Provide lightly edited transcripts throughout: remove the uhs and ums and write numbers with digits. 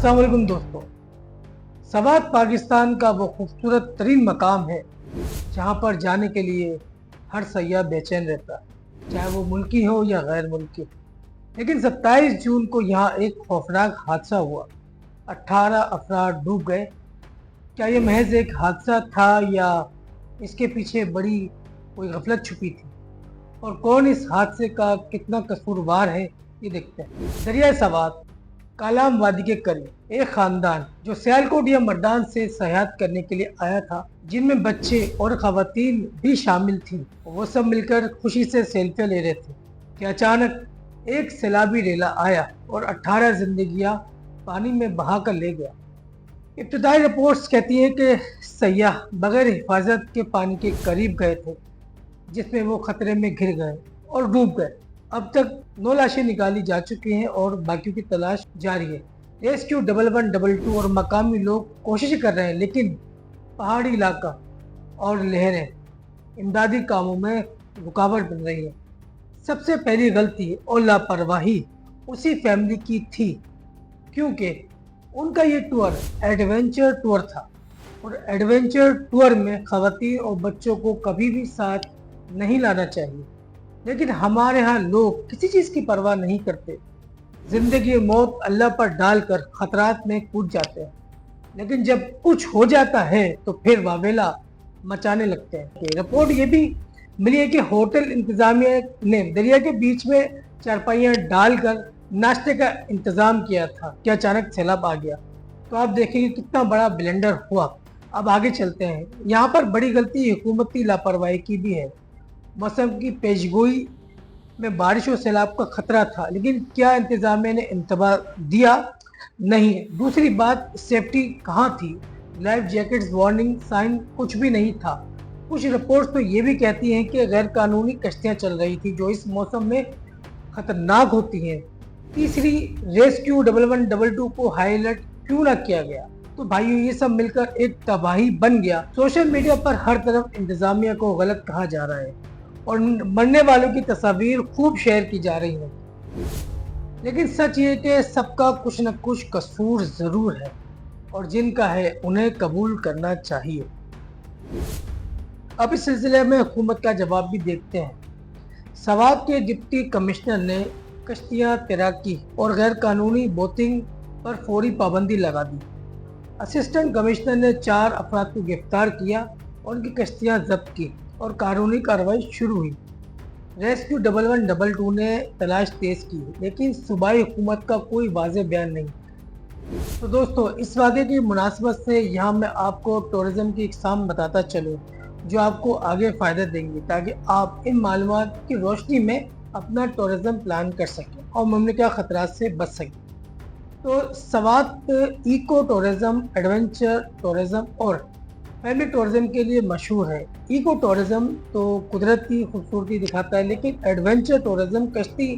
अस्सलाम वालेकुम दोस्तों। सवात पाकिस्तान का वो खूबसूरत तरीन मकाम है जहाँ पर जाने के लिए हर सयाह बेचैन रहता है, चाहे वो मुल्की हो या गैर मुल्की। लेकिन 27 जून को यहाँ एक खौफनाक हादसा हुआ। 18 अफराद डूब गए। क्या ये महज एक हादसा था या इसके पीछे बड़ी कोई गफलत छुपी थी, और कौन इस हादसे का कितना कसूरवार है, ये देखते हैं। दरिया सवात कालाम वादी के करीब एक खानदान जो सियालकोट या मर्दान से सयाहत करने के लिए आया था, जिनमें बच्चे और खवातीन भी शामिल थी, वो सब मिलकर खुशी से सेल्फियां ले रहे थे कि अचानक एक सैलाबी रेला आया और 18 जिंदगियां पानी में बहा कर ले गया। इब्तदाई रिपोर्ट्स कहती हैं कि सयाह बगैर हिफाजत के पानी के करीब गए थे, जिसमें वो खतरे में घिर गए और डूब गए। अब तक 9 लाशें निकाली जा चुकी हैं और बाकियों की तलाश जारी है। रेस्क्यू 1112 और मकामी लोग कोशिश कर रहे हैं, लेकिन पहाड़ी इलाका और लहरें इमदादी कामों में रुकावट बन रही है। सबसे पहली गलती और लापरवाही उसी फैमिली की थी, क्योंकि उनका ये टूर एडवेंचर टूर था, और एडवेंचर टूर में खवातीन और बच्चों को कभी भी साथ नहीं लाना चाहिए। लेकिन हमारे यहाँ लोग किसी चीज़ की परवाह नहीं करते, जिंदगी मौत अल्लाह पर डालकर खतरात में कूद जाते हैं। लेकिन जब कुछ हो जाता है तो फिर वावेला मचाने लगते हैं। रिपोर्ट ये भी मिली है कि होटल इंतजामिया ने दरिया के बीच में चारपाइयाँ डालकर नाश्ते का इंतजाम किया था कि अचानक सैलाब आ गया। तो आप देखेंगे कितना बड़ा ब्लेंडर हुआ। अब आगे चलते हैं। यहाँ पर बड़ी गलती हुकूमती लापरवाही की भी है। मौसम की पेशगोई में बारिश और सैलाब का खतरा था, लेकिन क्या इंतजामिया ने इंतबाह दिया? नहीं। दूसरी बात, सेफ्टी कहाँ थी? लाइफ जैकेट्स, वार्निंग साइन कुछ भी नहीं था। कुछ रिपोर्ट्स तो ये भी कहती हैं कि गैर कानूनी कश्तियाँ चल रही थी जो इस मौसम में खतरनाक होती हैं। तीसरी, रेस्क्यू 1112 को हाई अलर्ट क्यों ना किया गया? तो भाइयों, ये सब मिलकर एक तबाही बन गया। सोशल मीडिया पर हर तरफ इंतजामिया को गलत कहा जा रहा है और मरने वालों की तस्वीर खूब शेयर की जा रही है। लेकिन सच ये कि सबका कुछ न कुछ कसूर जरूर है, और जिनका है उन्हें कबूल करना चाहिए। अब इस सिलसिले में हुकूमत का जवाब भी देखते हैं। सवात के डिप्टी कमिश्नर ने कश्तियाँ तैराकी और गैर कानूनी बोटिंग पर फौरी पाबंदी लगा दी। असिस्टेंट कमिश्नर ने 4 अफराद को गिरफ्तार किया और उनकी कश्तियाँ जब्त की और कानूनी कार्रवाई शुरू हुई। रेस्क्यू 1112 ने तलाश तेज की, लेकिन सूबाई हुकूमत का कोई वाज़ेह बयान नहीं। तो दोस्तों, इस वाक़े की मुनासबत से यहाँ मैं आपको टूरिज़्म की इकसाम बताता चलूँ जो आपको आगे फ़ायदा देंगी, ताकि आप इन मालूमात की रोशनी में अपना टूरिज़्म प्लान कर सकें और मुमकिन खतरात से बच सकें। तो Swat eco tourism, adventure tourism और फैमिली टूरिज़्म के लिए मशहूर है। इको टूरिज़्म तो कुदरत की खूबसूरती दिखाता है, लेकिन एडवेंचर टूरिज़्म कश्ती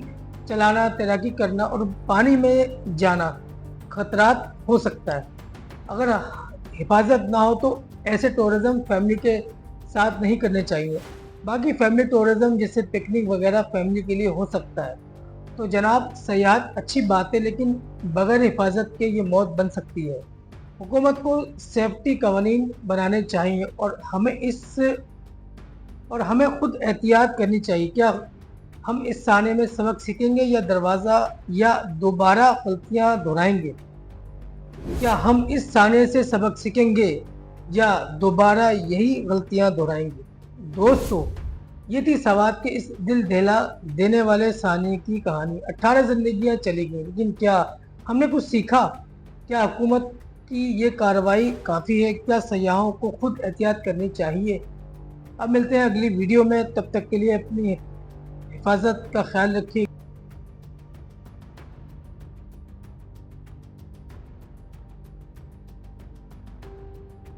चलाना, तैराकी करना और पानी में जाना खतरात हो सकता है। अगर हिफाजत ना हो तो ऐसे टूरिज़्म फैमिली के साथ नहीं करने चाहिए। बाकी फैमिली टूरिज़्म जैसे पिकनिक वगैरह फैमिली के लिए हो सकता है। तो जनाब, सयाहत अच्छी बात है, लेकिन बगैर हिफाजत के ये मौत बन सकती है। हुकूमत को सेफ्टी कवानीन बनाने चाहिए और हमें खुद एहतियात करनी चाहिए। क्या हम इस साने में सबक सीखेंगे या दरवाज़ा या दोबारा गलतियाँ दोहराएंगे? क्या हम इस साने से सबक सीखेंगे या दोबारा यही गलतियाँ दोहराएंगे? दोस्तों, ये थी सवात के इस दिल दहला देने वाले साने की कहानी। 18 जिंदगियाँ चली गई, लेकिन क्या हमने कुछ सीखा? क्या हुकूमत की ये कार्रवाई काफ़ी है? क्या सयाहों को खुद एहतियात करनी चाहिए? अब मिलते हैं अगली वीडियो में। तब तक के लिए अपनी हिफाजत का ख्याल रखिए।